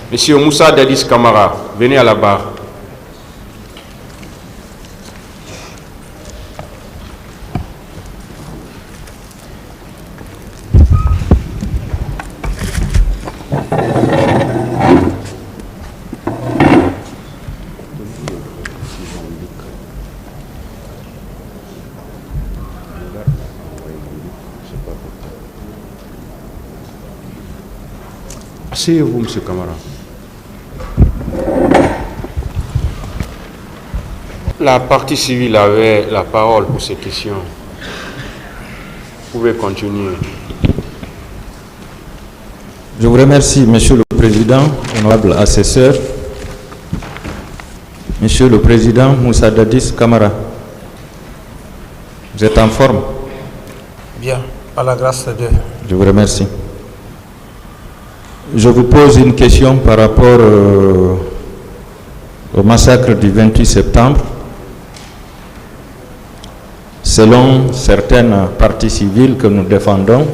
Monsieur Moussa Dadis Camara, venez à la barre. Asseyez-vous, monsieur Camara. La partie civile avait la parole pour ces questions. Vous pouvez continuer. Je vous remercie, Monsieur le Président, honorable assesseur. Monsieur le Président Moussa Dadis Camara, vous êtes en forme? Bien, par la grâce de Dieu. Je vous remercie. Je vous pose une question par rapport au massacre du 28 septembre. Selon certaines parties civiles que nous défendons,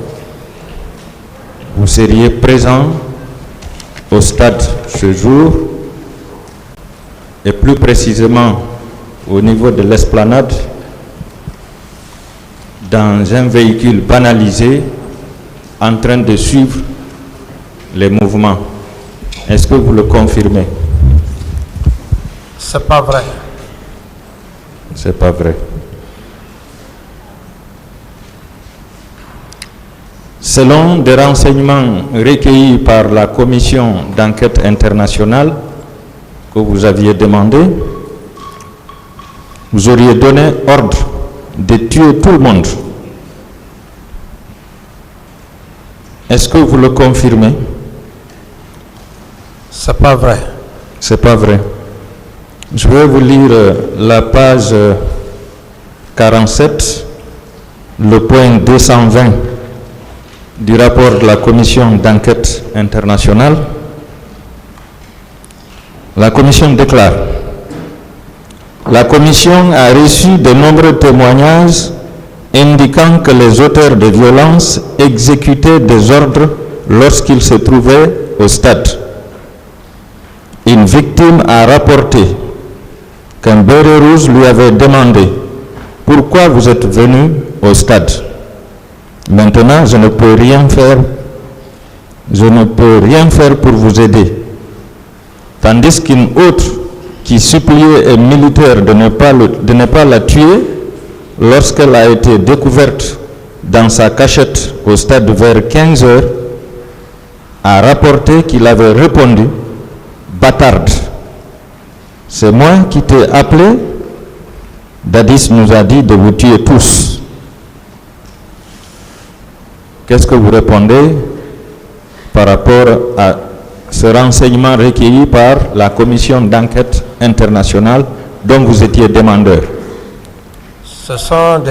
vous seriez présent au stade ce jour et plus précisément au niveau de l'esplanade dans un véhicule banalisé en train de suivre les mouvements. Est-ce que vous le confirmez? C'est pas vrai. C'est pas vrai. Selon des renseignements recueillis par la commission d'enquête internationale que vous aviez demandé, vous auriez donné ordre de tuer tout le monde. Est-ce que vous le confirmez? C'est pas vrai. C'est pas vrai. Je vais vous lire la page 47, le point 220 du rapport de la commission d'enquête internationale. La commission déclare: la commission a reçu de nombreux témoignages indiquant que les auteurs de violences exécutaient des ordres lorsqu'ils se trouvaient au stade. Une victime a rapporté qu'un béret rouge lui avait demandé: pourquoi vous êtes venu au stade? Maintenant, je ne peux rien faire pour vous aider. Tandis qu'une autre qui suppliait un militaire de ne pas la tuer lorsqu'elle a été découverte dans sa cachette au stade vers 15 heures, a rapporté qu'il avait répondu: bâtarde, c'est moi qui t'ai appelé. Dadis nous a dit de vous tuer tous. Qu'est-ce que vous répondez par rapport à ce renseignement recueilli par la commission d'enquête internationale dont vous étiez demandeur? Ce sont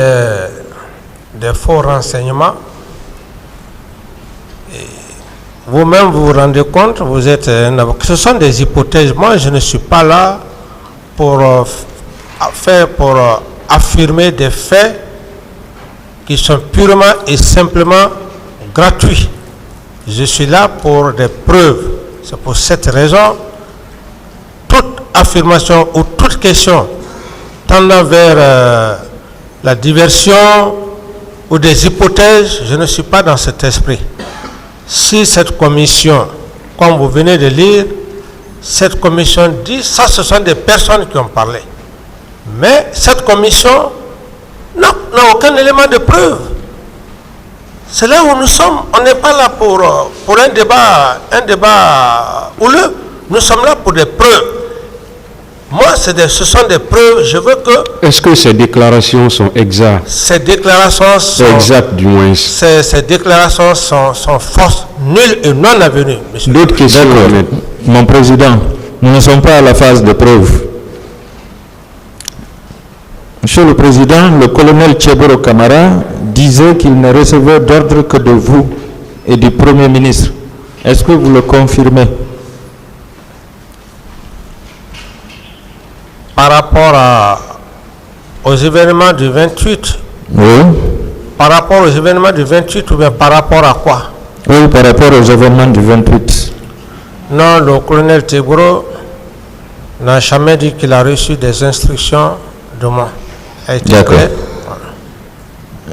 des faux renseignements. Vous-même, vous vous rendez compte, vous êtes un avocat. Ce sont des hypothèses. Moi, je ne suis pas là pour affirmer des faits qui sont purement et simplement gratuits. Je suis là pour des preuves. C'est pour cette raison, toute affirmation ou toute question tendant vers la diversion ou des hypothèses, je ne suis pas dans cet esprit. Si cette commission, comme vous venez de lire, cette commission dit, ça ce sont des personnes qui ont parlé. Mais cette commission n'a aucun élément de preuve. C'est là où nous sommes. On n'est pas là pour un débat houleux. Nous sommes là pour des preuves. Moi, ce sont des preuves. Je veux que... Est-ce que ces déclarations sont exactes? Ces déclarations sont... Exactes, du moins. Ces déclarations sont fausses, nulles et non avenues. D'autres questions? Mon président, nous ne sommes pas à la phase de preuve. Monsieur le Président, le colonel Tcheboro Camara disait qu'il ne recevait d'ordre que de vous et du Premier ministre. Est-ce que vous le confirmez? Par rapport aux événements du 28, oui. Par rapport aux événements du 28 ou bien par rapport à quoi? Oui, par rapport aux événements du 28. Non, le colonel Teboro n'a jamais dit qu'il a reçu des instructions de moi. D'accord.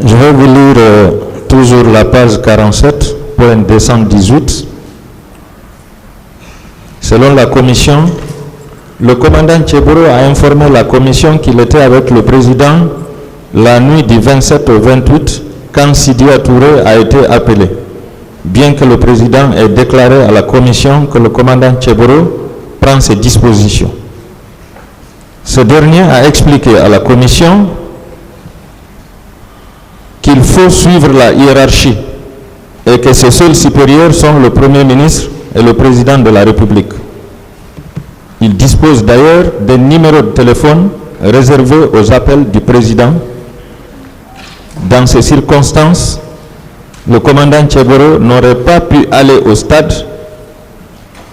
Je vais vous lire toujours la page 47, point 218. Selon la commission, le commandant Teboro a informé la commission qu'il était avec le président la nuit du 27 au 28 quand Sidya Touré a été appelé. Bien que le président ait déclaré à la commission que le commandant Teboro prend ses dispositions. Ce dernier a expliqué à la commission qu'il faut suivre la hiérarchie et que ses seuls supérieurs sont le Premier ministre et le Président de la République. Il dispose d'ailleurs des numéros de téléphone réservés aux appels du Président. Dans ces circonstances, le commandant Teboro n'aurait pas pu aller au stade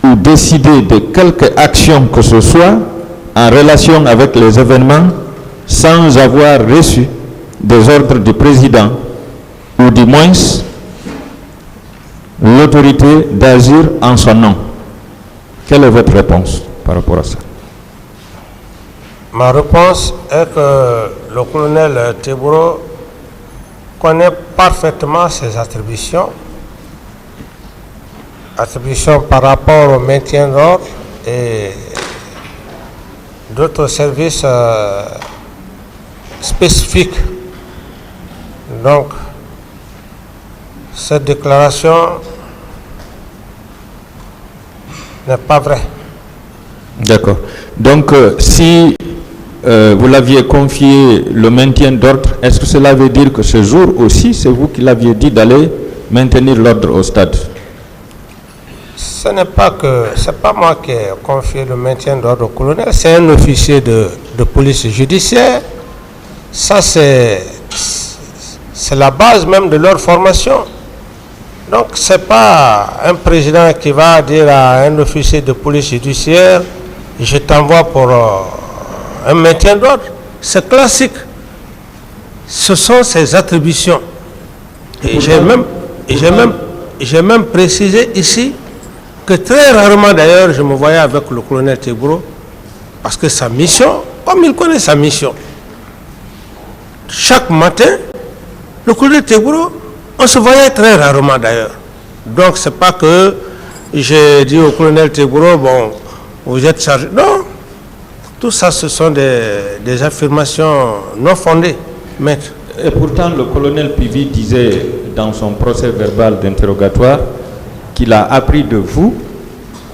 ou décider de quelque action que ce soit en relation avec les événements sans avoir reçu des ordres du président ou du moins l'autorité d'agir en son nom. Quelle est votre réponse par rapport à ça? Ma réponse est que le colonel Teboro connaît parfaitement ses attributions par rapport au maintien d'ordre et d'autres services spécifiques. Donc, cette déclaration n'est pas vraie. D'accord. Donc, si vous l'aviez confié le maintien d'ordre, est-ce que cela veut dire que ce jour aussi, c'est vous qui l'aviez dit d'aller maintenir l'ordre au stade? Ce n'est pas moi qui ai confié le maintien d'ordre au colonel, c'est un officier de police judiciaire. Ça, c'est la base même de leur formation. Donc, ce n'est pas un président qui va dire à un officier de police judiciaire, je t'envoie pour un maintien d'ordre. C'est classique. Ce sont ses attributions. Et j'ai même précisé ici que très rarement d'ailleurs je me voyais avec le colonel Teboro parce que sa mission, comme il connaît sa mission, chaque matin, le colonel Teboro, on se voyait très rarement d'ailleurs. Donc c'est pas que j'ai dit au colonel Teboro, bon, vous êtes chargé. Non, tout ça ce sont des affirmations non fondées, maître. Et pourtant le colonel Pivi disait dans son procès verbal d'interrogatoire qu'il a appris de vous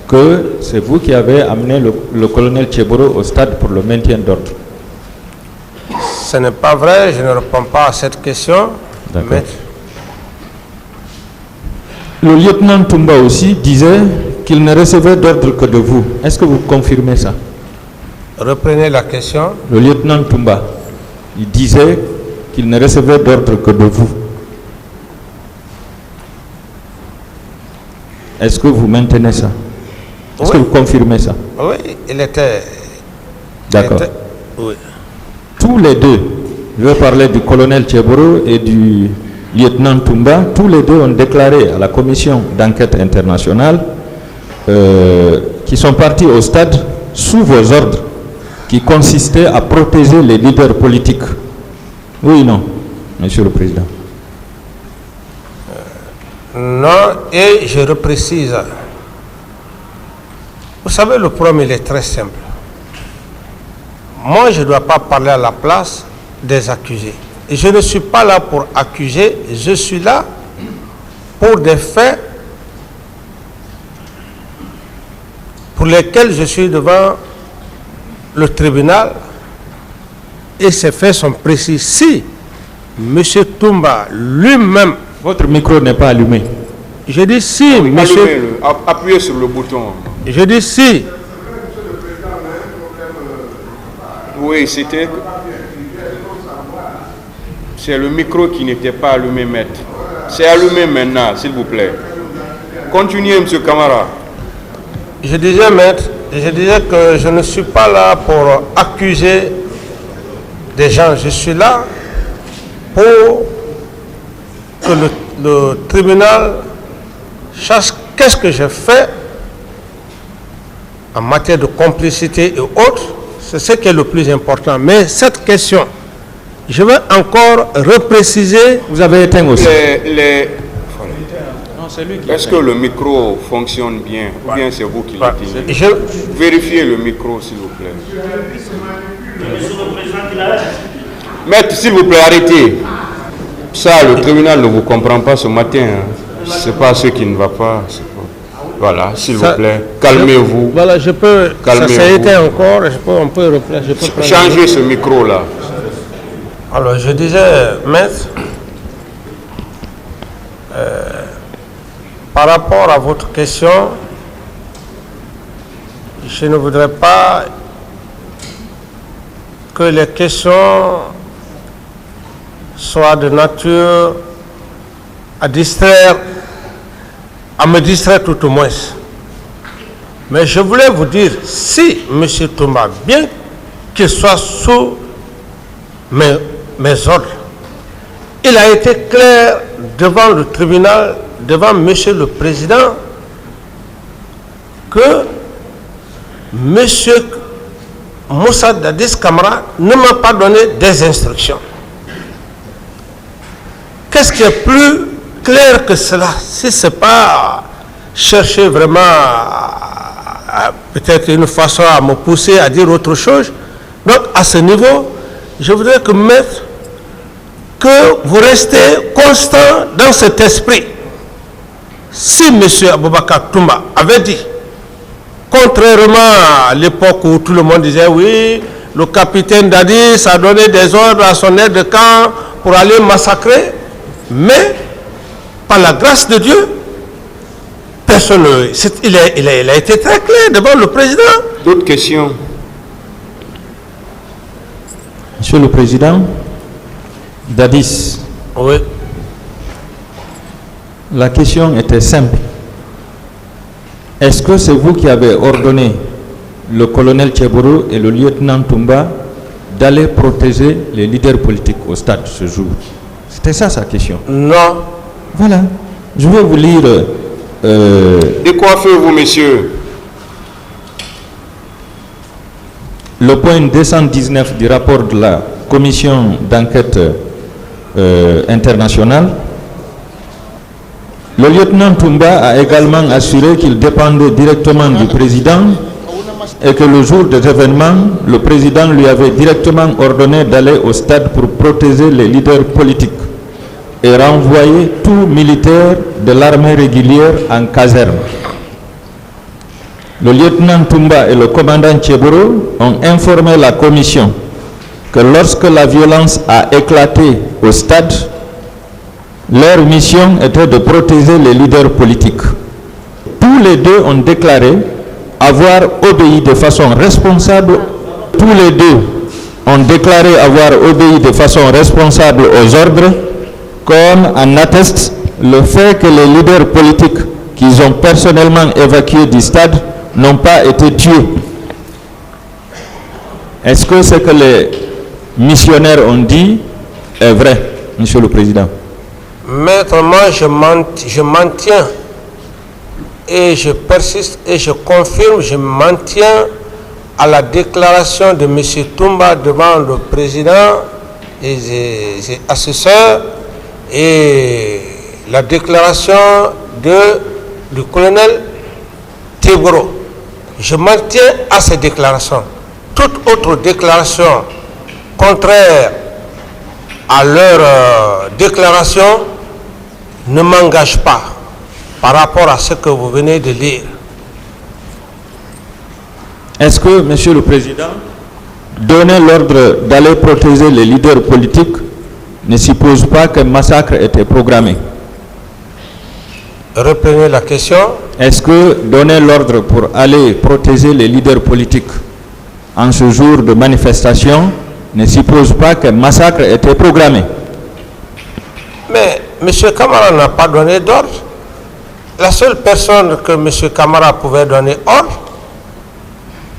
que c'est vous qui avez amené le colonel Teboro au stade pour le maintien d'ordre. Ce n'est pas vrai, je ne réponds pas à cette question. Maître. Le lieutenant Toumba aussi disait qu'il ne recevait d'ordre que de vous. Est-ce que vous confirmez ça? Reprenez la question. Le lieutenant Toumba, il disait qu'il ne recevait d'ordre que de vous. Est-ce que vous maintenez ça? Est-ce que vous confirmez ça? Oui, il était... D'accord. Oui. Tous les deux, je vais parler du colonel Teboro et du lieutenant Toumba, tous les deux ont déclaré à la commission d'enquête internationale qu'ils sont partis au stade sous vos ordres qui consistaient à protéger les leaders politiques. Oui ou non, Monsieur le Président? Non, et je reprécise. Vous savez, le problème, il est très simple. Moi, je ne dois pas parler à la place des accusés. Et je ne suis pas là pour accuser, je suis là pour des faits pour lesquels je suis devant le tribunal et ces faits sont précis. Si M. Toumba lui-même... Votre micro n'est pas allumé. Je dis si, monsieur... Appuyez sur le bouton. Je dis si. Oui, c'était... C'est le micro qui n'était pas allumé, maître. C'est allumé maintenant, s'il vous plaît. Continuez, monsieur Camara. Je disais, maître, je disais que je ne suis pas là pour accuser des gens. Je suis là pour que le tribunal sache qu'est-ce que j'ai fait en matière de complicité et autres, c'est ce qui est le plus important. Mais cette question, je veux encore repréciser. Vous avez éteint aussi. Est-ce que le micro fonctionne bien ou bien c'est vous qui l'éteignez? Vérifiez le micro, s'il vous plaît. Maître, s'il vous plaît, arrêtez. Ça, le tribunal ne vous comprend pas ce matin. Hein. C'est pas ce qui ne va pas. Voilà, s'il vous plaît, calmez-vous. Voilà, je peux. Ça s'est éteint encore. On peut reprendre. Changer ce micro-là. Alors, je disais, maître, par rapport à votre question, je ne voudrais pas que les questions soient de nature à me distraire tout au moins. Mais je voulais vous dire, si M. Toumba, bien qu'il soit sous mes ordres, il a été clair devant le tribunal, devant M. le Président, que M. Moussa Dadis Camara ne m'a pas donné des instructions. Qu'est-ce qui est plus clair que cela? Si ce n'est pas chercher vraiment peut-être une façon à me pousser à dire autre chose. Donc à ce niveau, je voudrais que maître, que vous restez constant dans cet esprit. Si M. Aboubakar Toumba avait dit, contrairement à l'époque où tout le monde disait oui, le capitaine Dadis a donné des ordres à son aide de camp pour aller massacrer, mais par la grâce de Dieu, personne, il a été très clair devant le président. D'autres questions? Monsieur le Président, Dadis. Oui. La question était simple. Est-ce que c'est vous qui avez ordonné le colonel Tchebourou et le lieutenant Toumba d'aller protéger les leaders politiques au stade ce jour? C'était ça sa question. Non. Voilà. Je vais vous lire... Décoiffez-vous, messieurs. Le point 219 du rapport de la commission d'enquête internationale. Le lieutenant Toumba a également assuré qu'il dépendait directement du président et que le jour des événements, le président lui avait directement ordonné d'aller au stade pour protéger les leaders politiques et renvoyer tout militaire de l'armée régulière en caserne. Le lieutenant Toumba et le commandant Tchebourou ont informé la commission que lorsque la violence a éclaté au stade, leur mission était de protéger les leaders politiques. Tous les deux ont déclaré avoir obéi de façon responsable. Tous les deux ont déclaré avoir obéi de façon responsable aux ordres, comme en atteste le fait que les leaders politiques qu'ils ont personnellement évacués du stade n'ont pas été tués. Est-ce que ce que les missionnaires ont dit est vrai, Monsieur le Président? Maître, moi je maintiens et je persiste et je confirme, je maintiens à la déclaration de M. Toumba devant le président et ses assesseurs et la déclaration du colonel Tchebourou. Je maintiens à ces déclarations. Toute autre déclaration contraire à leur déclaration ne m'engage pas par rapport à ce que vous venez de lire. Est-ce que, Monsieur le Président, donner l'ordre d'aller protéger les leaders politiques ne suppose pas qu'un massacre était programmé? Reprenez la question. Est-ce que donner l'ordre pour aller protéger les leaders politiques en ce jour de manifestation ne suppose pas qu'un massacre était programmé? Mais M. Camara n'a pas donné d'ordre. La seule personne que M. Camara pouvait donner ordre,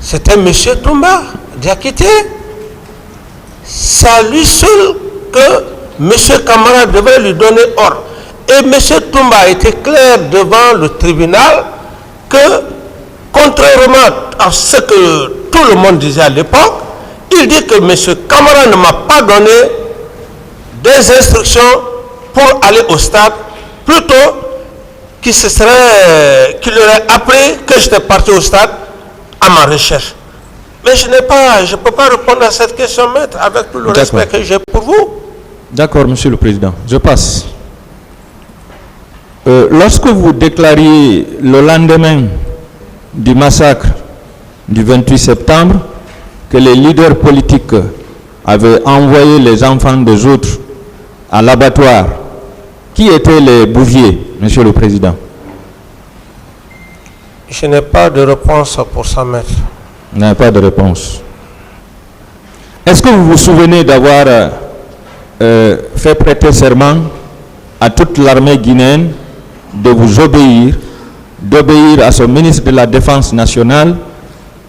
c'était M. Toumba Diakité. C'est à lui seul que M. Camara devait lui donner ordre. Et M. Toumba a été clair devant le tribunal que, contrairement contrairement à ce que tout le monde disait à l'époque, il dit que M. Camara ne m'a pas donné des instructions pour aller au stade, plutôt qu'il aurait appris que j'étais parti au stade à ma recherche. Mais je ne peux pas répondre à cette question, maître, avec tout le respect que j'ai pour vous. D'accord, Monsieur le Président. Je passe. Lorsque vous déclariez le lendemain du massacre du 28 septembre que les leaders politiques avaient envoyé les enfants des autres à l'abattoir, qui étaient les bouviers, Monsieur le Président? Je n'ai pas de réponse pour ça, maître. Vous n'avez pas de réponse. Est-ce que vous vous souvenez d'avoir fait prêter serment à toute l'armée guinéenne de vous obéir, d'obéir à son ministre de la Défense nationale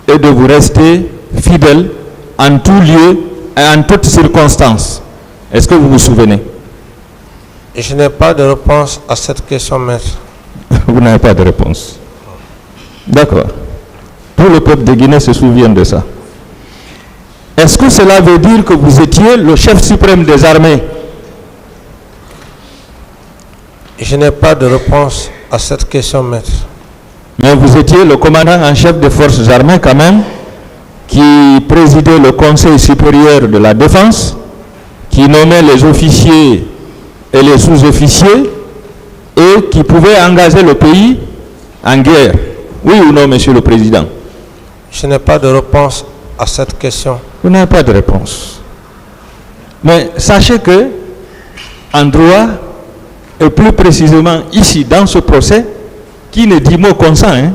et de vous rester fidèle en tout lieu et en toutes circonstances? Est-ce que vous vous souvenez? Je n'ai pas de réponse à cette question, maître. Vous n'avez pas de réponse. D'accord. Tout le peuple de Guinée se souvient de ça. Est-ce que cela veut dire que vous étiez le chef suprême des armées? Je n'ai pas de réponse à cette question, maître. Mais vous étiez le commandant en chef des forces armées quand même, qui présidait le Conseil supérieur de la défense, qui nommait les officiers et les sous-officiers et qui pouvait engager le pays en guerre. Oui ou non, Monsieur le Président? Je n'ai pas de réponse à cette question. Vous n'avez pas de réponse. Mais sachez que, en droit, et plus précisément ici, dans ce procès, qui ne dit mot consent, hein?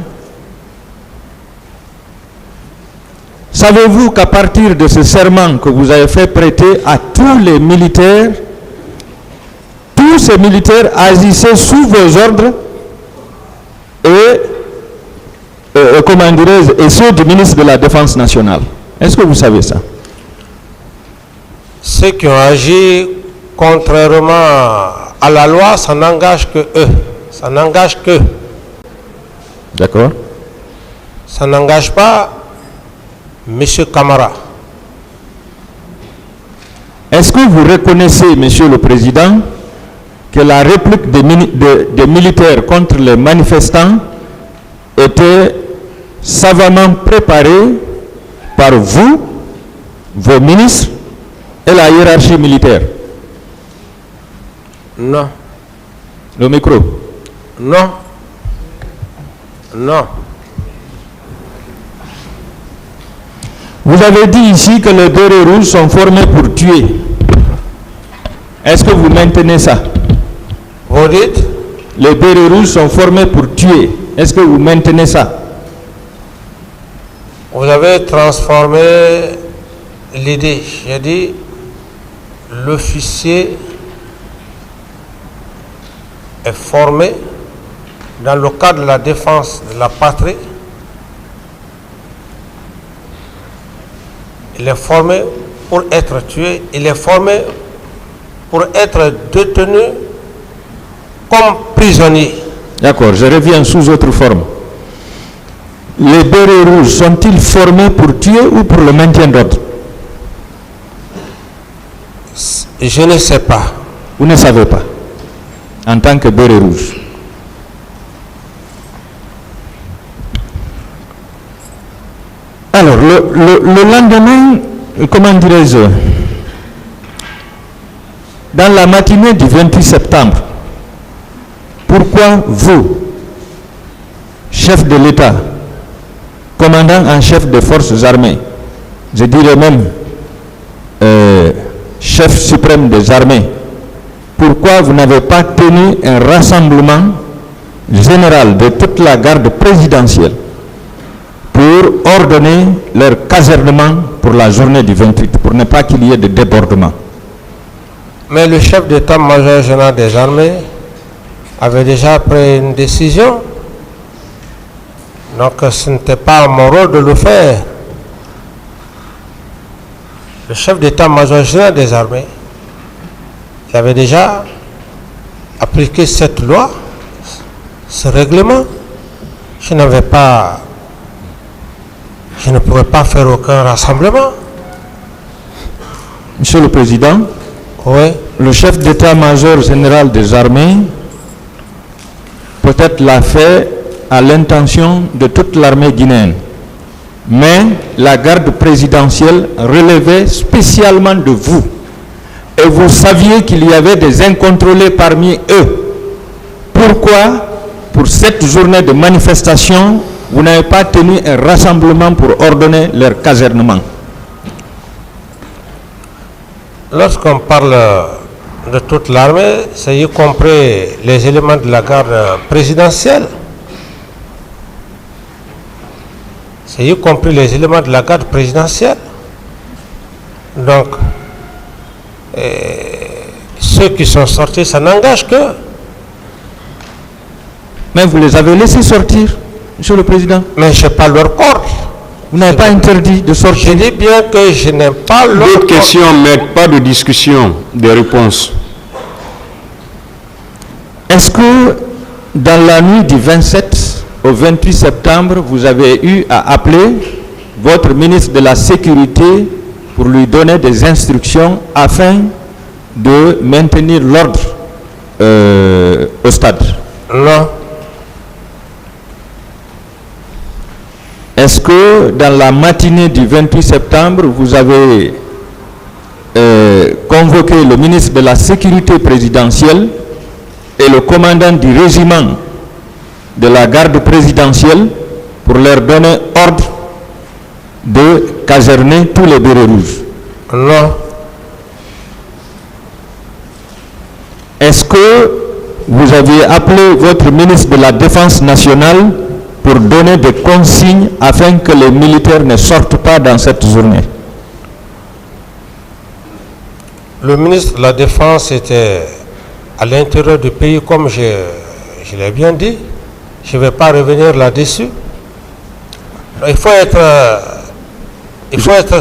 Savez-vous qu'à partir de ce serment que vous avez fait prêter à tous les militaires, tous ces militaires agissaient sous vos ordres et comment dirais-je, et ceux du ministre de la Défense nationale? Est-ce que vous savez ça? Ceux qui ont agi contrairement à la loi, ça n'engage que eux. Ça n'engage qu'eux. D'accord. Ça n'engage pas M. Camara. Est-ce que vous reconnaissez, Monsieur le Président, que la réplique des militaires contre les manifestants était savamment préparée par vous, vos ministres et la hiérarchie militaire? Non. Le micro. Non. Non. Vous avez dit ici que les bérets rouges sont formés pour tuer. Est-ce que vous maintenez ça? Vous dites? Les bérets rouges sont formés pour tuer. Est-ce que vous maintenez ça? Vous avez transformé l'idée. J'ai dit l'officier est formé dans le cadre de la défense de la patrie. Il est formé pour être tué. Il est formé pour être détenu comme prisonnier. D'accord, je reviens sous autre forme. Les bérets rouges sont-ils formés pour tuer ou pour le maintien d'ordre? Je ne sais pas. Vous ne savez pas, en tant que béret rouge. Alors, le lendemain, comment dirais-je, dans la matinée du 28 septembre, pourquoi vous, chef de l'État, commandant en chef des forces armées, je dirais même chef suprême des armées, pourquoi vous n'avez pas tenu un rassemblement général de toute la garde présidentielle pour ordonner leur casernement pour la journée du 28, pour ne pas qu'il y ait de débordement? Mais le chef d'état-major général des armées avait déjà pris une décision. Donc ce n'était pas mon rôle de le faire. Le chef d'état-major général des armées, il avait déjà appliqué cette loi, ce règlement. Je n'avais pas je ne pourrais pas faire aucun rassemblement. Monsieur le Président, Oui. le chef d'état-major général des armées peut-être l'a fait à l'intention de toute l'armée guinéenne. Mais la garde présidentielle relevait spécialement de vous. Et vous saviez qu'il y avait des incontrôlés parmi eux. Pourquoi, pour cette journée de manifestation, vous n'avez pas tenu un rassemblement pour ordonner leur casernement? Lorsqu'on parle de toute l'armée, c'est y compris les éléments de la garde présidentielle. C'est y compris les éléments de la garde présidentielle. Donc, ceux qui sont sortis, ça n'engage que. Mais vous les avez laissés sortir, Monsieur le Président. Mais je n'ai pas leur corps. Vous n'avez pas interdit de Je sortir. dis bien que je n'ai pas leur D'autres corps. questions, maître, pas de discussion, des réponses. Est-ce que dans la nuit du 27 au 28 septembre, vous avez eu à appeler votre ministre de la Sécurité pour lui donner des instructions afin de maintenir l'ordre au stade? Non. Est-ce que dans la matinée du 28 septembre, vous avez convoqué le ministre de la Sécurité présidentielle et le commandant du régiment de la garde présidentielle pour leur donner ordre de caserner tous les bérets rouges? Non. Est-ce que vous aviez appelé votre ministre de la Défense nationale pour donner des consignes afin que les militaires ne sortent pas dans cette journée? Le ministre de la Défense était à l'intérieur du pays, comme je l'ai bien dit. Je ne vais pas revenir là-dessus. Il faut être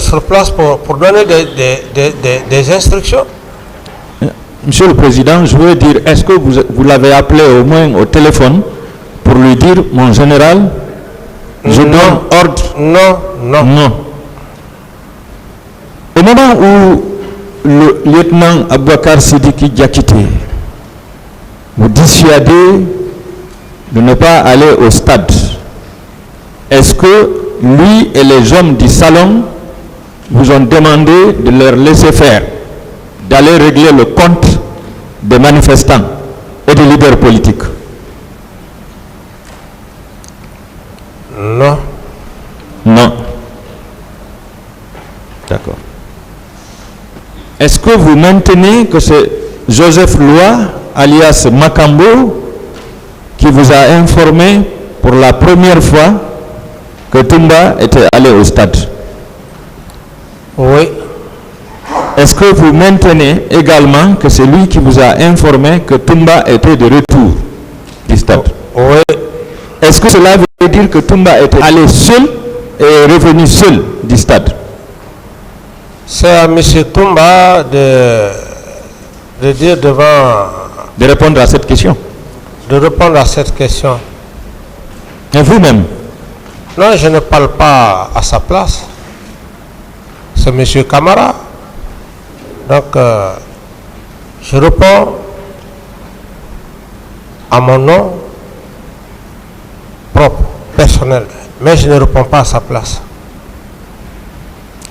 sur place pour donner des instructions. Monsieur le Président, je veux dire, est-ce que vous l'avez appelé au moins au téléphone pour lui dire, mon général, je Non. donne ordre? Non, non. Non. Au moment où le lieutenant Abouakar Sidiki Diakité vous dissuadait de ne pas aller au stade, est-ce que lui et les hommes du salon vous ont demandé de leur laisser faire, d'aller régler le compte des manifestants et des leaders politiques? Non. Non. D'accord. Est-ce que vous maintenez que c'est Joseph Loa, alias Makambo, qui vous a informé pour la première fois que Toumba était allé au stade? Oui. Est-ce que vous maintenez également que c'est lui qui vous a informé que Toumba était de retour du stade? Oui. Est-ce que cela veut dire que Toumba était allé seul et revenu seul du stade? C'est à M. Toumba de dire devant... De répondre à cette question. De répondre à cette question. Et vous-même? Non, je ne parle pas à sa place. C'est M. Camara. Donc, je réponds à mon nom propre, personnel. Mais je ne réponds pas à sa place.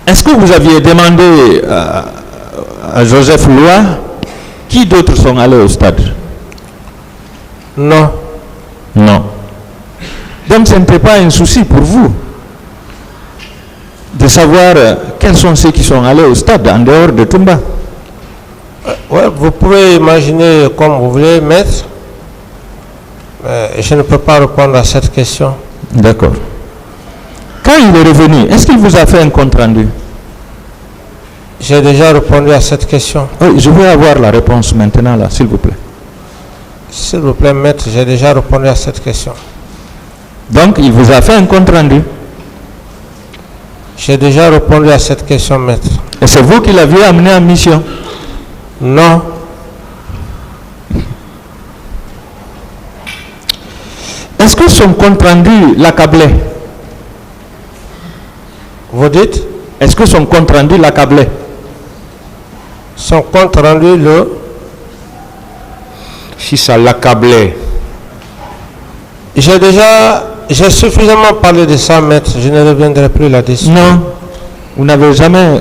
Est-ce que vous aviez demandé à Joseph Loa qui d'autres sont allés au stade? Non. Non. Donc ce n'était pas un souci pour vous de savoir quels sont ceux qui sont allés au stade en dehors de Toumba? Ouais, vous pouvez imaginer comme vous voulez, maître. Mais je ne peux pas répondre à cette question. D'accord. Quand il est revenu, est-ce qu'il vous a fait un compte rendu? J'ai déjà répondu à cette question. Oui, je veux avoir la réponse maintenant, là, s'il vous plaît. S'il vous plaît, maître, j'ai déjà répondu à cette question. Donc, il vous a fait un compte rendu? J'ai déjà répondu à cette question, maître. Et c'est vous qui l'aviez amené en mission? Non. Est-ce que son compte rendu l'accablait? Vous dites? Est-ce que son compte rendu l'accablait? Son compte rendu le... Si ça l'accablait. J'ai suffisamment parlé de ça, maître. Je ne reviendrai plus là-dessus. Non, vous n'avez jamais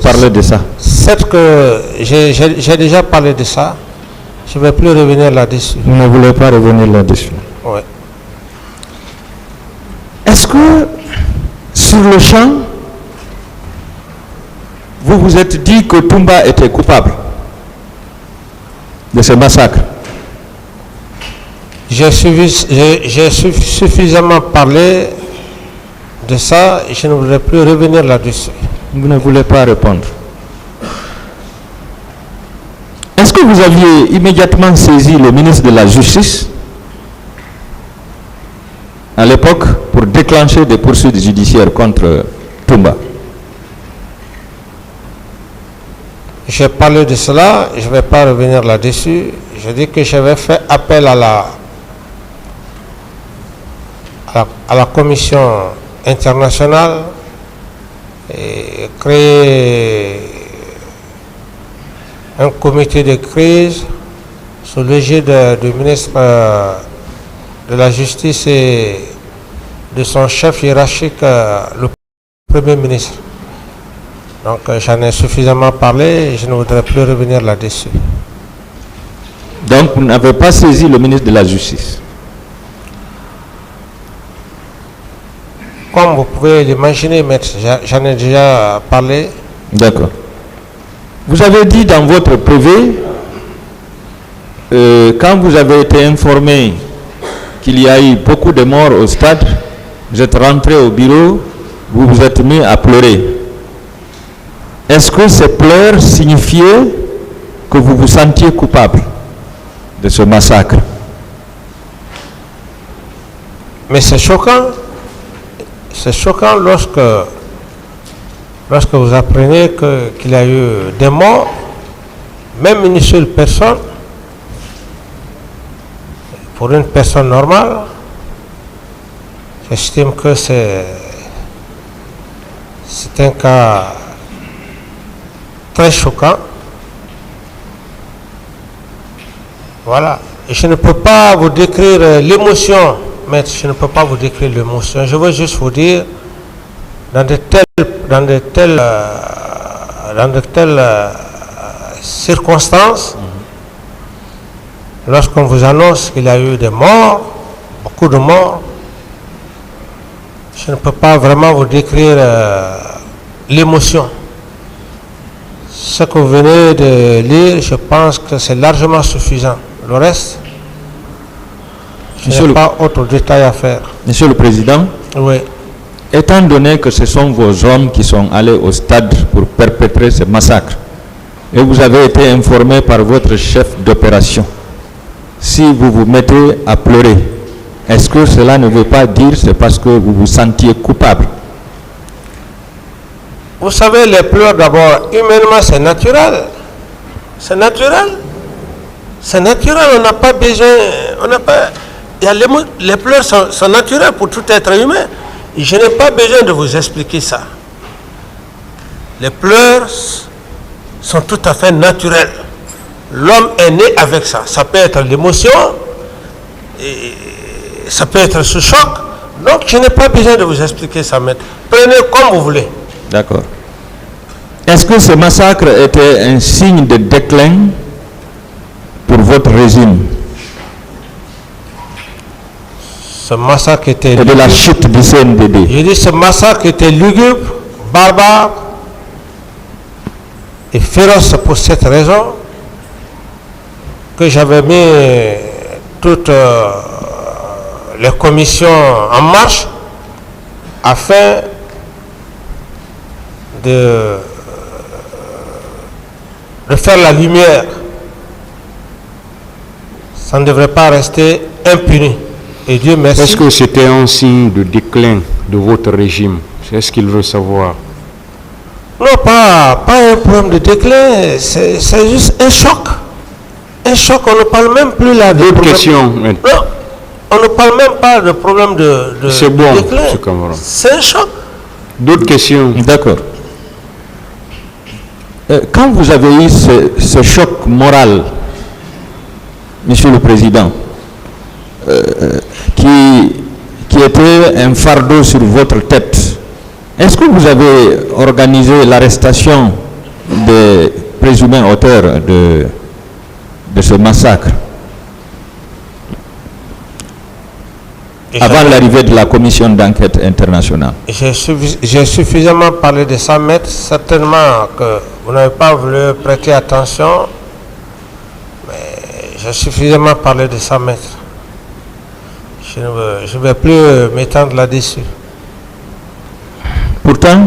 parlé de ça. C'est que j'ai déjà parlé de ça. Je ne vais plus revenir là-dessus. Vous ne voulez pas revenir là-dessus. Oui. Est-ce que sur le champ, vous vous êtes dit que Toumba était coupable de ce massacre? J'ai suffisamment parlé de ça et je ne voudrais plus revenir là-dessus. Vous ne voulez pas répondre. Est-ce que vous aviez immédiatement saisi le ministre de la Justice à l'époque pour déclencher des poursuites judiciaires contre Toumba? J'ai parlé de cela, je ne vais pas revenir là-dessus. Je dis que j'avais fait appel à la commission internationale et créé un comité de crise sous l'égide du ministre de la Justice et de son chef hiérarchique, le Premier ministre. Donc j'en ai suffisamment parlé et je ne voudrais plus revenir là-dessus. Donc vous n'avez pas saisi le ministre de la Justice? Comme vous pouvez l'imaginer, maître, j'en ai déjà parlé. D'accord. Vous avez dit dans votre privé, quand vous avez été informé qu'il y a eu beaucoup de morts au stade, vous êtes rentré au bureau, vous vous êtes mis à pleurer. Est-ce que ces pleurs signifiaient que vous vous sentiez coupable de ce massacre? Mais c'est choquant. C'est choquant lorsque vous apprenez qu'il y a eu des morts, même une seule personne, pour une personne normale, j'estime que c'est un cas très choquant. Voilà. Et je ne peux pas vous décrire l'émotion, maître, je ne peux pas vous décrire l'émotion. Je veux juste vous dire, dans de telles circonstances, lorsqu'on vous annonce qu'il y a eu des morts, beaucoup de morts, je ne peux pas vraiment vous décrire l'émotion. Ce que vous venez de lire, je pense que c'est largement suffisant. Le reste, je n'ai pas autre détail à faire. Monsieur le Président, oui. Étant donné que ce sont vos hommes qui sont allés au stade pour perpétrer ce massacre, et vous avez été informé par votre chef d'opération, si vous vous mettez à pleurer, est-ce que cela ne veut pas dire que c'est parce que vous vous sentiez coupable? Vous savez, les pleurs d'abord, humainement, c'est naturel. C'est naturel. C'est naturel, on n'a pas besoin... les pleurs sont naturels pour tout être humain. Et je n'ai pas besoin de vous expliquer ça. Les pleurs sont tout à fait naturels. L'homme est né avec ça. Ça peut être l'émotion, et ça peut être ce choc. Donc je n'ai pas besoin de vous expliquer ça, maître. Prenez comme vous voulez. D'accord. Est-ce que ce massacre était un signe de déclin pour votre régime? Ce massacre était... Et de la chute du CNDD. J'ai dit ce massacre était lugubre, barbare et féroce pour cette raison que j'avais mis toutes les commissions en marche afin de faire la lumière. Ça ne devrait pas rester impuni. Et Dieu merci. Est-ce que c'était un signe de déclin de votre régime? C'est ce qu'il veut savoir. Non, pas un problème de déclin, c'est juste un choc. Un choc, on ne parle même plus là de... D'autres questions? Non, on ne parle même pas de problème de c'est bon, déclin. M. Camara. C'est un choc. D'autres questions? D'accord. Quand vous avez eu ce choc moral, Monsieur le Président, qui était un fardeau sur votre tête, est-ce que vous avez organisé l'arrestation des présumés auteurs de ce massacre avant l'arrivée de la commission d'enquête internationale? J'ai suffisamment parlé de ça, maître. Certainement que vous n'avez pas voulu prêter attention, mais j'ai suffisamment parlé de ça, maître. Je ne vais plus m'étendre là-dessus. Pourtant,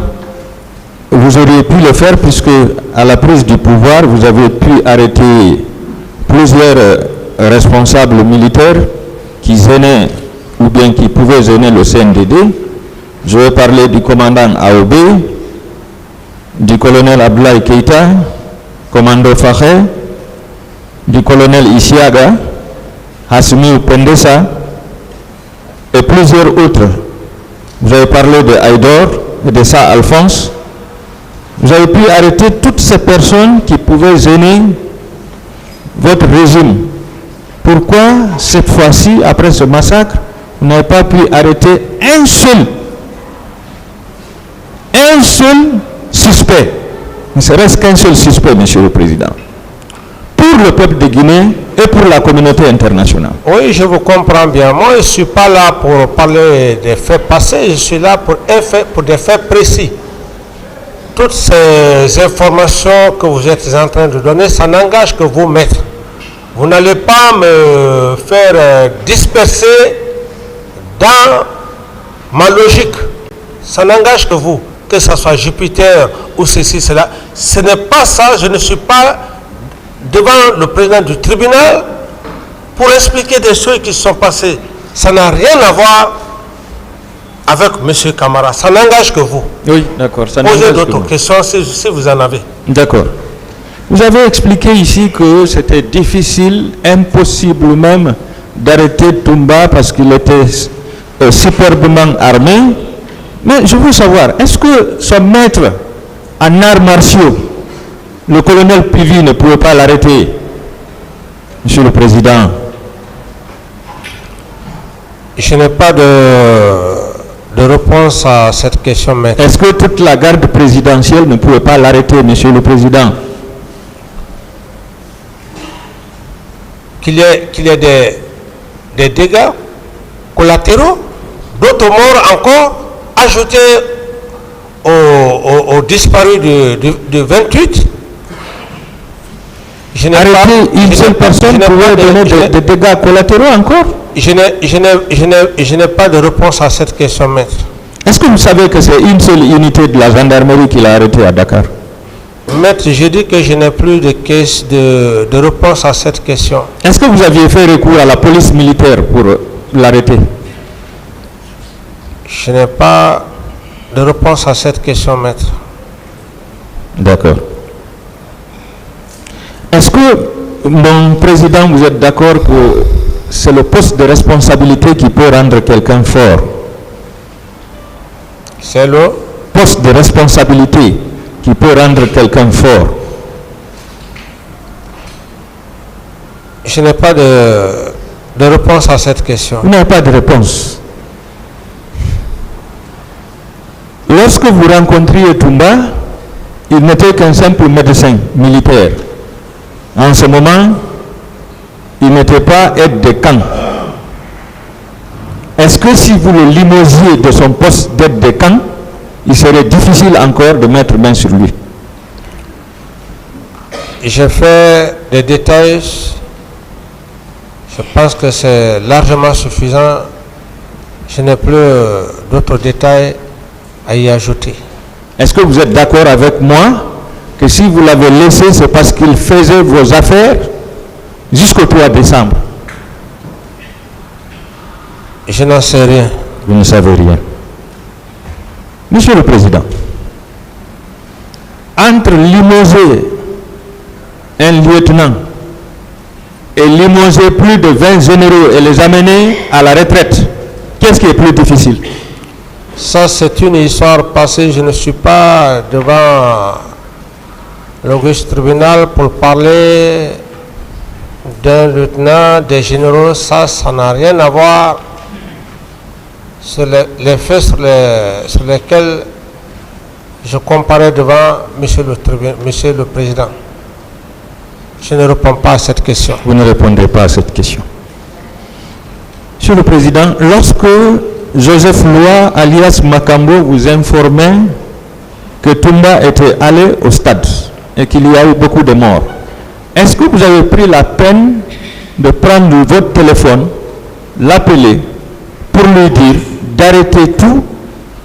vous auriez pu le faire puisque à la prise du pouvoir, vous avez pu arrêter plusieurs responsables militaires qui gênaient ou bien qui pouvaient gêner le CNDD. Je vais parler du commandant AOB, du colonel Abdoulaye Keïta, commando Fakhé, du colonel Isiaga, Hassimi Pendessa et plusieurs autres. Vous avez parlé de Haïdor et de ça Alphonse. Vous avez pu arrêter toutes ces personnes qui pouvaient gêner votre régime. Pourquoi cette fois-ci, après ce massacre, vous n'avez pas pu arrêter un seul suspect, ne serait-ce qu'un seul suspect, Monsieur le Président, pour le peuple de Guinée et pour la communauté internationale? Oui, je vous comprends bien. Moi, je ne suis pas là pour parler des faits passés, je suis là pour des faits précis. Toutes ces informations que vous êtes en train de donner, ça n'engage que vous, maître. Vous n'allez pas me faire disperser dans ma logique. Ça n'engage que vous, que ce soit Jupiter ou ceci, cela. Ce n'est pas ça, je ne suis pas devant le président du tribunal pour expliquer des choses qui sont passées. Ça n'a rien à voir avec M. Camara. Ça n'engage que vous. Oui, d'accord. Posez d'autres questions si vous en avez. D'accord. Vous avez expliqué ici que c'était difficile, impossible même, d'arrêter Toumba parce qu'il était superbement armé. Mais je veux savoir, est-ce que son maître en arts martiaux, le colonel Pivi, ne pouvait pas l'arrêter, Monsieur le Président? Je n'ai pas de réponse à cette question, maître. Est-ce que toute la garde présidentielle ne pouvait pas l'arrêter, Monsieur le Président? Qu'il y ait des dégâts collatéraux, d'autres morts encore, ajoutés aux disparus de 28. Arrêter une seule personne pouvait donner des dégâts collatéraux encore? Je n'ai pas de réponse à cette question, maître. Est-ce que vous savez que c'est une seule unité de la gendarmerie qui l'a arrêté à Dakar? Maître, je dis que je n'ai plus de réponse à cette question. Est-ce que vous aviez fait recours à la police militaire pour l'arrêter? Je n'ai pas de réponse à cette question, maître. D'accord. Est-ce que, mon président, vous êtes d'accord que c'est le poste de responsabilité qui peut rendre quelqu'un fort? C'est le poste de responsabilité qui peut rendre quelqu'un fort. Je n'ai pas de réponse à cette question. Vous n'avez pas de réponse. Lorsque vous rencontriez Toumba, il n'était qu'un simple médecin militaire. En ce moment, il n'était pas aide de camp. Est-ce que si vous le limosiez de son poste d'aide de camp, il serait difficile encore de mettre main sur lui? J'ai fait des détails. Je pense que c'est largement suffisant. Je n'ai plus d'autres détails à y ajouter. Est-ce que vous êtes d'accord avec moi que si vous l'avez laissé, c'est parce qu'il faisait vos affaires jusqu'au 3 décembre? Je n'en sais rien. Vous ne savez rien. Monsieur le Président, entre limoger un lieutenant et limoger plus de 20 généraux et les amener à la retraite, qu'est-ce qui est plus difficile? Ça, c'est une histoire passée. Je ne suis pas devant l'auguste tribunal pour parler d'un lieutenant, des généraux. Ça n'a rien à voir sur les faits sur lesquels je comparais devant monsieur le Président. Je ne réponds pas à cette question. Vous ne répondrez pas à cette question. Monsieur le Président, lorsque Joseph Loa, alias Makambo, vous informait que Toumba était allé au stade et qu'il y a eu beaucoup de morts, est-ce que vous avez pris la peine de prendre votre téléphone, l'appeler pour lui dire d'arrêter tout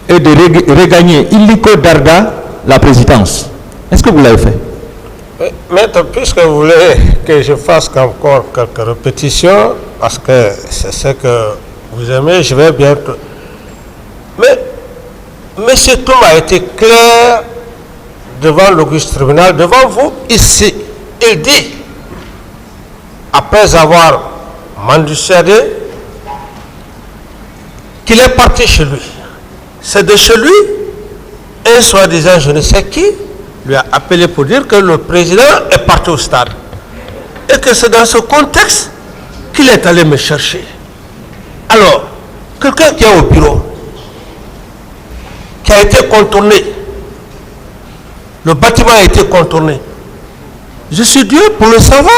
et de regagner illico Darda la présidence? Est-ce que vous l'avez fait? Maître, puisque vous voulez que je fasse encore quelques répétitions, parce que c'est ce que vous aimez, je vais bientôt. Mais M. Toumba a été clair devant l'auguste tribunal, devant vous, ici. Il dit, après avoir mendicité, qu'il est parti chez lui. C'est de chez lui, un soi-disant je ne sais qui lui a appelé pour dire que le président est parti au stade. Et que c'est dans ce contexte qu'il est allé me chercher. Alors, quelqu'un qui est au bureau, qui a été contourné, le bâtiment a été contourné. Je suis Dieu pour le savoir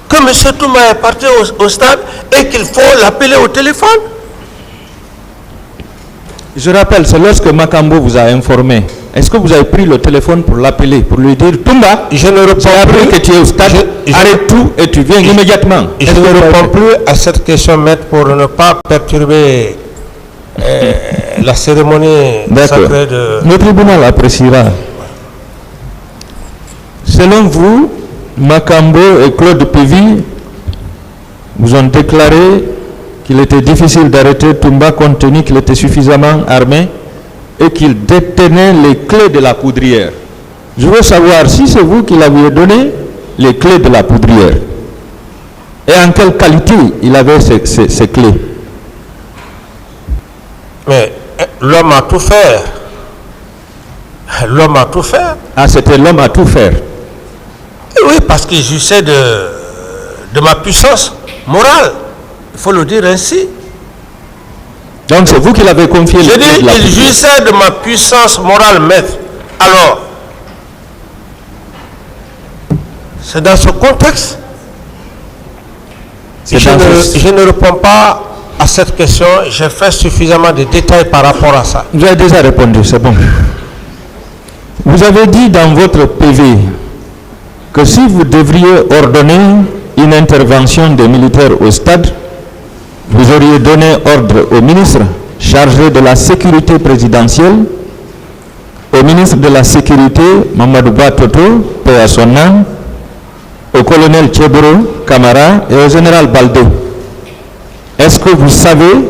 que M. Toumba est parti au stade et qu'il faut l'appeler au téléphone. Je rappelle, c'est lorsque Makambo vous a informé. Est-ce que vous avez pris le téléphone pour l'appeler, pour lui dire Toumba, je ne réponds plus que tu es au stade, arrête tout et tu viens immédiatement. Je ne réponds plus à cette question, maître, pour ne pas perturber la cérémonie sacrée de... Le tribunal appréciera. Selon vous, Makambo et Claude Pévy vous ont déclaré qu'il était difficile d'arrêter Toumba compte tenu qu'il était suffisamment armé et qu'il détenait les clés de la poudrière. Je veux savoir si c'est vous qui l'aviez donné les clés de la poudrière et en quelle qualité il avait ces clés. Mais l'homme a tout fait. L'homme a tout fait. Ah, c'était l'homme à tout faire. Oui, parce qu'il jouissait de ma puissance morale. Il faut le dire ainsi. Donc c'est vous qui l'avez confié. Je dis, il jouissait de ma puissance morale, maître. Alors, c'est dans ce contexte. Je ne réponds pas à cette question. J'ai fait suffisamment de détails par rapport à ça. Vous avez déjà répondu, c'est bon. Vous avez dit dans votre PV que si vous devriez ordonner une intervention des militaires au stade, vous auriez donné ordre au ministre chargé de la sécurité présidentielle, au ministre de la sécurité, Mamadou Ba Toto, paix à son âme, au colonel Tchebro Camara et au général Baldo. Est-ce que vous savez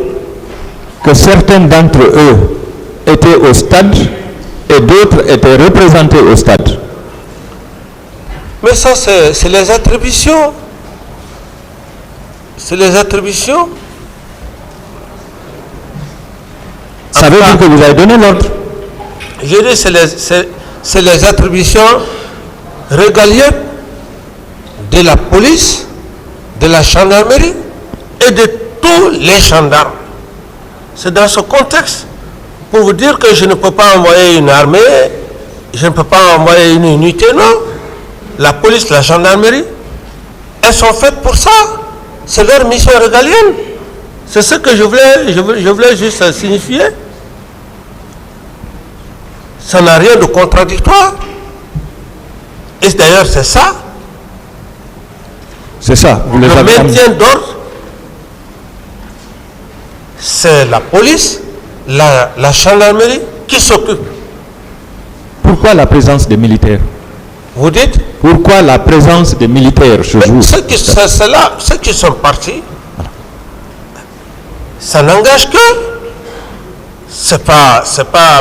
que certains d'entre eux étaient au stade et d'autres étaient représentés au stade? Mais ça, c'est les attributions. C'est les attributions. Ça veut dire que vous avez donné l'ordre? Je dis c'est les attributions régaliennes de la police, de la gendarmerie et de tous les gendarmes. C'est dans ce contexte pour vous dire que je ne peux pas envoyer une armée, je ne peux pas envoyer une unité, non. La police, la gendarmerie, elles sont faites pour ça. C'est leur mission régalienne. C'est ce que je voulais juste signifier. Ça n'a rien de contradictoire. Et d'ailleurs, c'est ça. C'est ça. Vous les le avez maintien d'ordre, c'est la police, la gendarmerie qui s'occupe. Pourquoi la présence des militaires? Vous dites? Pourquoi la présence des militaires ce jour? Ceux qui sont partis, ça n'engage que. C'est pas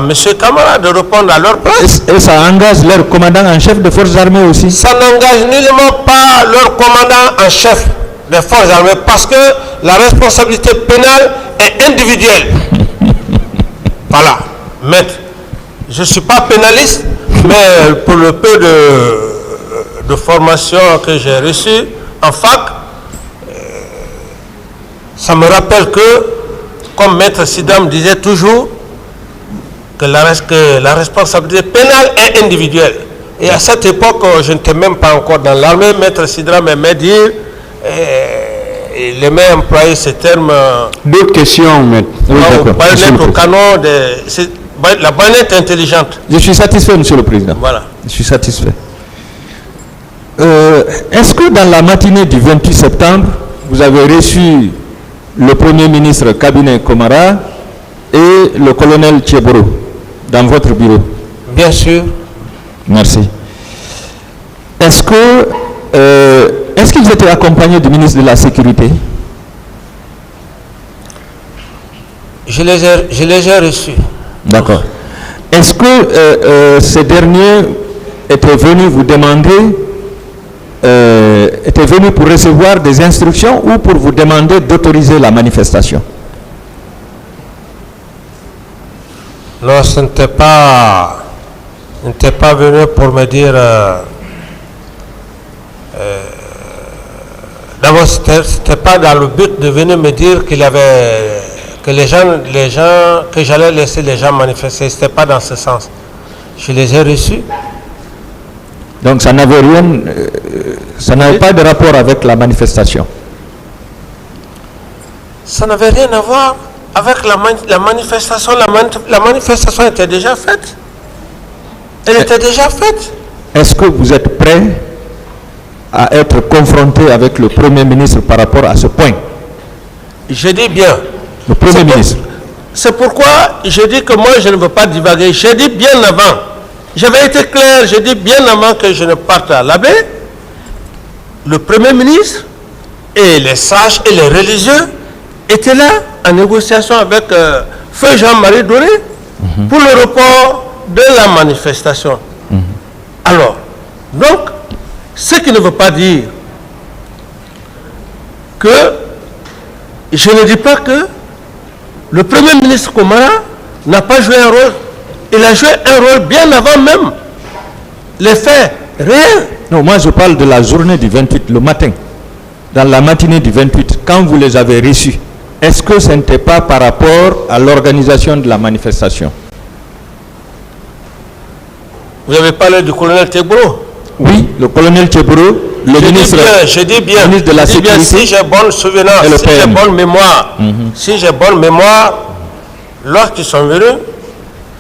M. Camara de répondre à leur place. Et ça engage leur commandant en chef des forces armées aussi? Ça n'engage nullement pas leur commandant en chef des forces armées parce que la responsabilité pénale est individuelle. Voilà, maître. Je ne suis pas pénaliste, mais pour le peu de formation que j'ai reçue en fac, ça me rappelle que, comme maître Sidam disait toujours, que la responsabilité pénale est individuelle. Et à cette époque, je n'étais même pas encore dans l'armée, maître Sidam aimait dire, il aimait employer ce terme. D'autres questions, maître. Oui, baïonnette au canon, la baïonnette intelligente. Je suis satisfait, Monsieur le Président. Voilà. Je suis satisfait. Est-ce que dans la matinée du 28 septembre, vous avez reçu le Premier ministre Cabinet Komara et le colonel Tcheboro dans votre bureau? Bien sûr. Merci. Est-ce qu'ils étaient accompagnés du ministre de la Sécurité? Je les ai reçus. D'accord. Est-ce que ces derniers étaient venus vous demander, étaient venus pour recevoir des instructions ou pour vous demander d'autoriser la manifestation? Non, ce n'était pas venu pour me dire. D'abord, ce n'était pas dans le but de venir me dire qu'il y avait que que j'allais laisser les gens manifester. Ce n'était pas dans ce sens. Je les ai reçus. Donc ça n'avait rien, ça n'avait pas de rapport avec la manifestation. Ça n'avait rien à voir avec la manifestation. La manifestation était déjà faite. Elle était déjà faite. Est-ce que vous êtes prêt à être confronté avec le Premier ministre par rapport à ce point? Je dis bien. Le Premier ministre. C'est pourquoi je dis que moi je ne veux pas divaguer. J'ai dit bien avant. J'avais été clair, j'ai dit bien avant que je ne parte à la baie, le Premier ministre et les sages et les religieux étaient là en négociation avec Feu Jean-Marie Doré pour le report de la manifestation. Alors, donc, ce qui ne veut pas dire que je ne dis pas que le Premier ministre Komara n'a pas joué un rôle. Il a joué un rôle bien avant même les faits réels. Non, moi je parle de la journée du 28, le matin. Dans la matinée du 28, quand vous les avez reçus, est-ce que ce n'était pas par rapport à l'organisation de la manifestation? Vous avez parlé du colonel Tcheboro? Oui, le colonel Tcheboro, le ministre de la Sécurité. Si j'ai bonne souvenance, si j'ai bonne mémoire, si j'ai bonne mémoire, lorsqu'ils sont venus,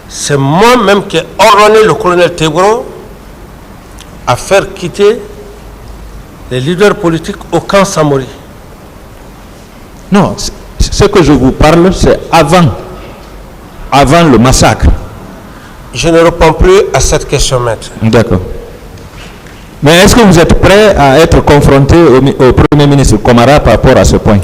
c'est moi-même qui ai ordonné le colonel Tcheboro à faire quitter les leaders politiques au camp Samori. Non, ce que je vous parle, c'est avant le massacre. Je ne réponds plus à cette question, maître. D'accord. Mais est-ce que vous êtes prêt à être confronté au Premier ministre Komara par rapport à ce point?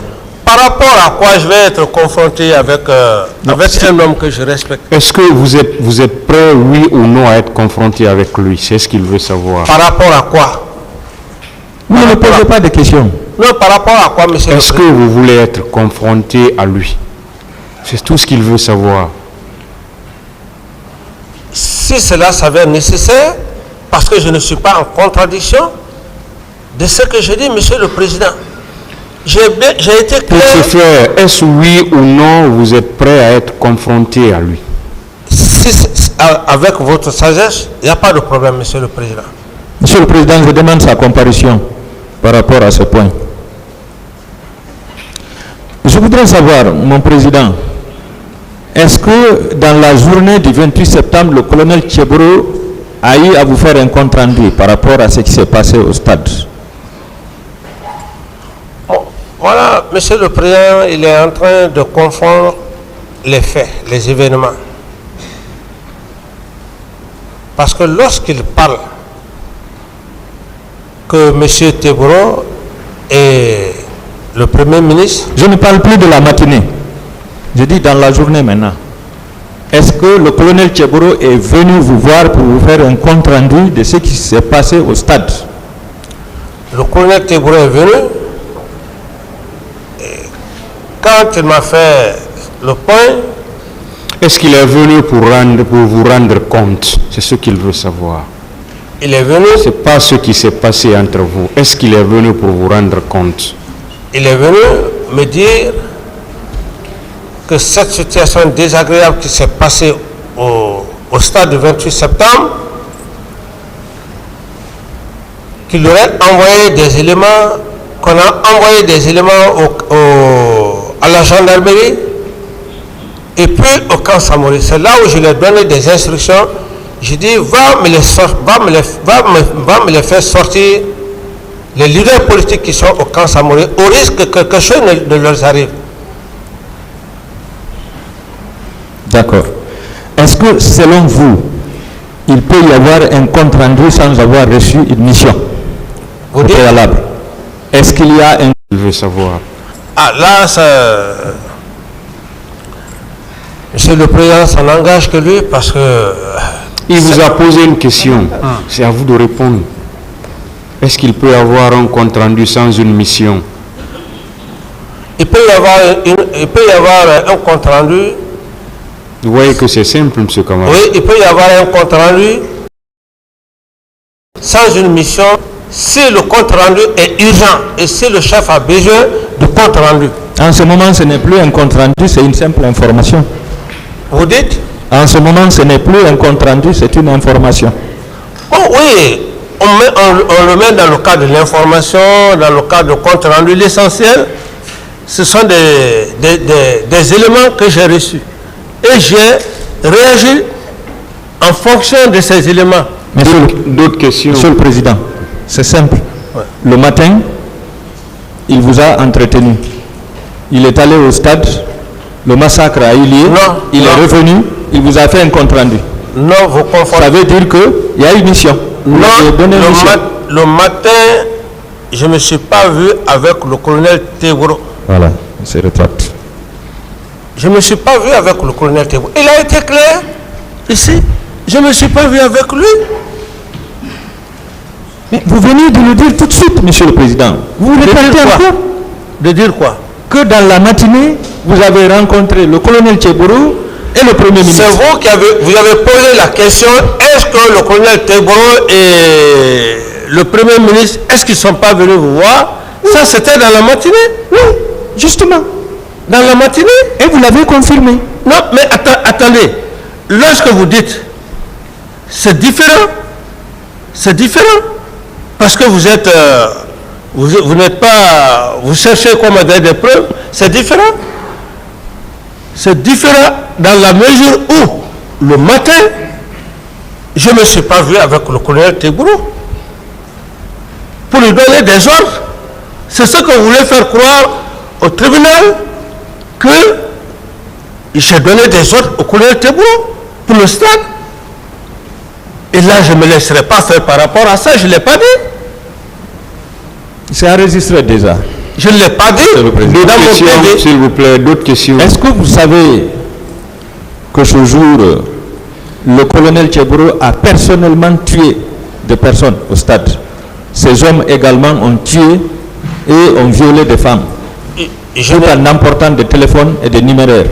Par rapport à quoi je vais être confronté avec un homme que je respecte? Est-ce que vous êtes prêt, oui ou non, à être confronté avec lui? C'est ce qu'il veut savoir. Par rapport à quoi? Vous ne posez pas de questions. Non, par rapport à quoi, monsieur? Est-ce que vous voulez être confronté à lui? C'est tout ce qu'il veut savoir. Si cela s'avère nécessaire, parce que je ne suis pas en contradiction de ce que je dis, monsieur le président. J'ai été clair. Pour ce faire, est-ce oui ou non vous êtes prêt à être confronté à lui? Avec votre sagesse, il n'y a pas de problème, monsieur le président. Monsieur le président, je demande sa comparution par rapport à ce point. Je voudrais savoir, mon président, est-ce que dans la journée du 28 septembre, le colonel Tcheboro a eu à vous faire un compte rendu par rapport à ce qui s'est passé au stade? Voilà, monsieur le président, il est en train de confondre les faits, les événements. Parce que lorsqu'il parle que monsieur Tcheboro est le Premier ministre... Je ne parle plus de la matinée. Je dis dans la journée maintenant. Est-ce que le colonel Tcheboro est venu vous voir pour vous faire un compte rendu de ce qui s'est passé au stade? Le colonel Tcheboro est venu. Et quand il m'a fait le point... Est-ce qu'il est venu pour vous rendre compte? C'est ce qu'il veut savoir. Il est venu. C'est pas ce qui s'est passé entre vous. Est-ce qu'il est venu pour vous rendre compte? Il est venu me dire que cette situation désagréable qui s'est passée au stade du 28 septembre, qu'il aurait envoyé des éléments, qu'on a envoyé des éléments à la gendarmerie et puis au camp Samori. C'est là où je lui ai donné des instructions. J'ai dit, va me les faire sortir, les leaders politiques qui sont au camp Samori, au risque que quelque chose ne leur arrive. D'accord. Est-ce que, selon vous, il peut y avoir un compte rendu sans avoir reçu une mission au préalable? Est-ce qu'il y a un... Il veut savoir. Ah, là, ça... Monsieur le Président, ça n'engage que lui parce que... Il vous a posé une question. C'est à vous de répondre. Est-ce qu'il peut y avoir un compte rendu sans une mission? Il peut y avoir un compte rendu. Vous voyez que c'est simple, M. Kamara. Oui, il peut y avoir un compte rendu sans une mission si le compte rendu est urgent et si le chef a besoin de compte rendu. En ce moment, ce n'est plus un compte rendu, c'est une simple information. Vous dites? En ce moment, ce n'est plus un compte rendu, c'est une information. Oh oui, on le met dans le cadre de l'information, dans le cadre du compte rendu. L'essentiel, ce sont des éléments que j'ai reçus. Et j'ai réagi en fonction de ces éléments. D'autres questions? Monsieur le Président, c'est simple. Ouais. Le matin, il vous a entretenu. Il est allé au stade, le massacre a eu lieu, il est revenu, il vous a fait un compte rendu. Non, vous confondez. Ça veut dire qu'il y a une mission. Non, le matin, je ne me suis pas vu avec le colonel Teboro. Voilà, c'est rétracté. Je ne me suis pas vu avec le colonel Teboro. Il a été clair ici. Je ne me suis pas vu avec lui. Mais vous venez de le dire tout de suite, Monsieur le Président. Vous répétez encore? De dire quoi? Que dans la matinée, vous avez rencontré le colonel Teboro et le Premier ministre. C'est vous qui avez posé la question, est-ce que le colonel Teboro et le Premier ministre, est-ce qu'ils ne sont pas venus vous voir? Oui. Ça, c'était dans la matinée? Oui, justement. Dans la matinée? Et vous l'avez confirmé. Non, mais attendez. Lorsque vous dites, c'est différent. C'est différent. Parce que vous êtes... vous n'êtes pas... Vous cherchez comment donner des preuves. C'est différent. C'est différent dans la mesure où, le matin, je ne me suis pas vu avec le colonel Teboro pour lui donner des ordres. C'est ce que vous voulez faire croire au tribunal, que j'ai donné des ordres au colonel Teboro pour le stade. Et là, je ne me laisserai pas faire par rapport à ça. Je ne l'ai pas dit. C'est enregistré déjà. Je ne l'ai pas dit. S'il vous plaît, d'autres questions. Est-ce que vous savez que ce jour, le colonel Teboro a personnellement tué des personnes au stade? Ces hommes également ont tué et ont violé des femmes. Tout en emportant des téléphones et des numéraires.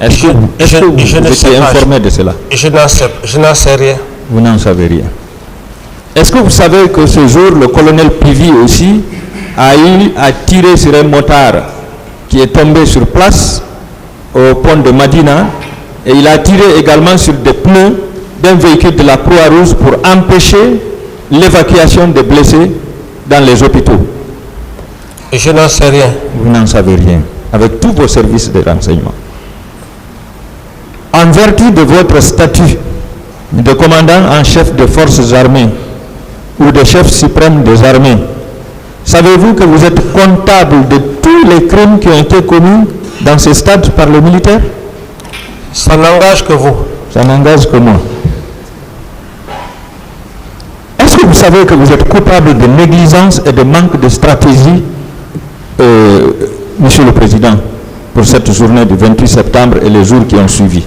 Est-ce que vous étiez informé de cela? Je n'en sais rien. Vous n'en savez rien. Est-ce que vous savez que ce jour, le colonel Pivi aussi a eu à tirer sur un motard qui est tombé sur place au pont de Madina, et il a tiré également sur des pneus d'un véhicule de la Croix-Rouge pour empêcher l'évacuation des blessés dans les hôpitaux? Je n'en sais rien. Vous n'en savez rien, avec tous vos services de renseignement. En vertu de votre statut de commandant en chef des forces armées ou de chef suprême des armées, savez-vous que vous êtes comptable de tous les crimes qui ont été commis dans ces stades par les militaires? Ça n'engage que vous. Ça n'engage que moi. Est-ce que vous savez que vous êtes coupable de négligence et de manque de stratégie, Monsieur le Président, pour cette journée du 28 septembre et les jours qui ont suivi?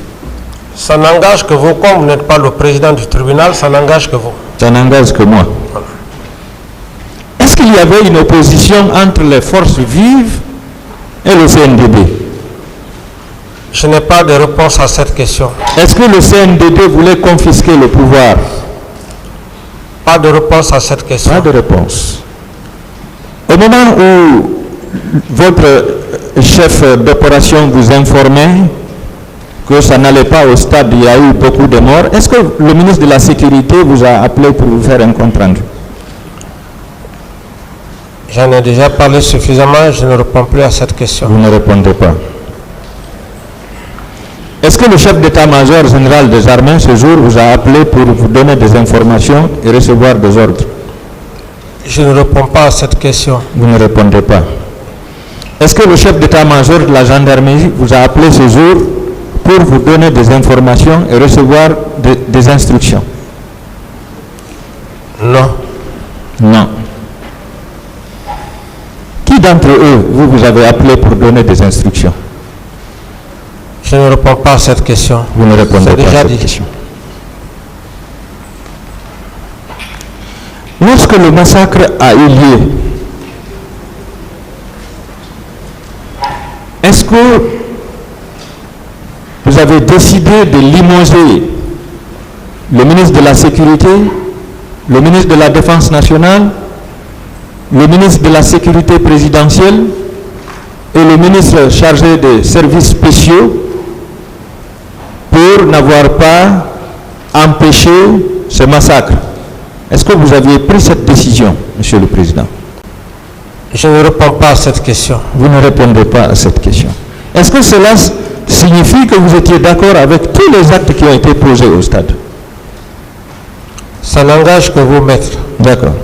Ça n'engage que vous. Comme vous n'êtes pas le président du tribunal, ça n'engage que vous. Ça n'engage que moi. Voilà. Est-ce qu'il y avait une opposition entre les forces vives et le CNDB? Je n'ai pas de réponse à cette question. Est-ce que le CNDD voulait confisquer le pouvoir? Pas de réponse à cette question. Pas de réponse. Au moment où votre chef d'opération vous informait que ça n'allait pas au stade, il y a eu beaucoup de morts, est-ce que le ministre de la Sécurité vous a appelé pour vous faire un compte rendu? J'en ai déjà parlé suffisamment, je ne réponds plus à cette question. Vous ne répondez pas. Est-ce que le chef d'état-major général des armées ce jour vous a appelé pour vous donner des informations et recevoir des ordres? Je ne réponds pas à cette question. Vous ne répondez pas. Est-ce que le chef d'état-major de la gendarmerie vous a appelé ce jour pour vous donner des informations et recevoir des instructions? Non. Non. Qui d'entre eux vous avez appelé pour donner des instructions? Je ne réponds pas à cette question. Vous ne répondez pas à cette question. Lorsque le massacre a eu lieu, est-ce que vous avez décidé de limoger le ministre de la Sécurité, le ministre de la Défense nationale, le ministre de la Sécurité présidentielle et le ministre chargé des services spéciaux pour n'avoir pas empêché ce massacre? Est-ce que vous aviez pris cette décision, Monsieur le Président? Je ne réponds pas à cette question. Vous ne répondez pas à cette question. Est-ce que cela signifie que vous étiez d'accord avec tous les actes qui ont été posés au stade? Ça n'engage que vous, maître. D'accord.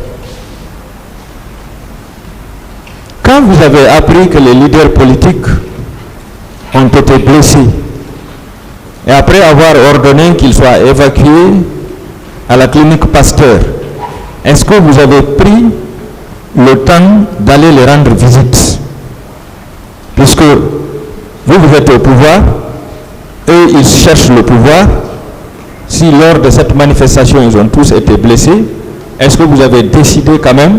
Quand vous avez appris que les leaders politiques ont été blessés, et après avoir ordonné qu'ils soient évacués à la clinique Pasteur, est-ce que vous avez pris le temps d'aller les rendre visite? Puisque vous êtes au pouvoir, eux ils cherchent le pouvoir. Si lors de cette manifestation ils ont tous été blessés, est-ce que vous avez décidé quand même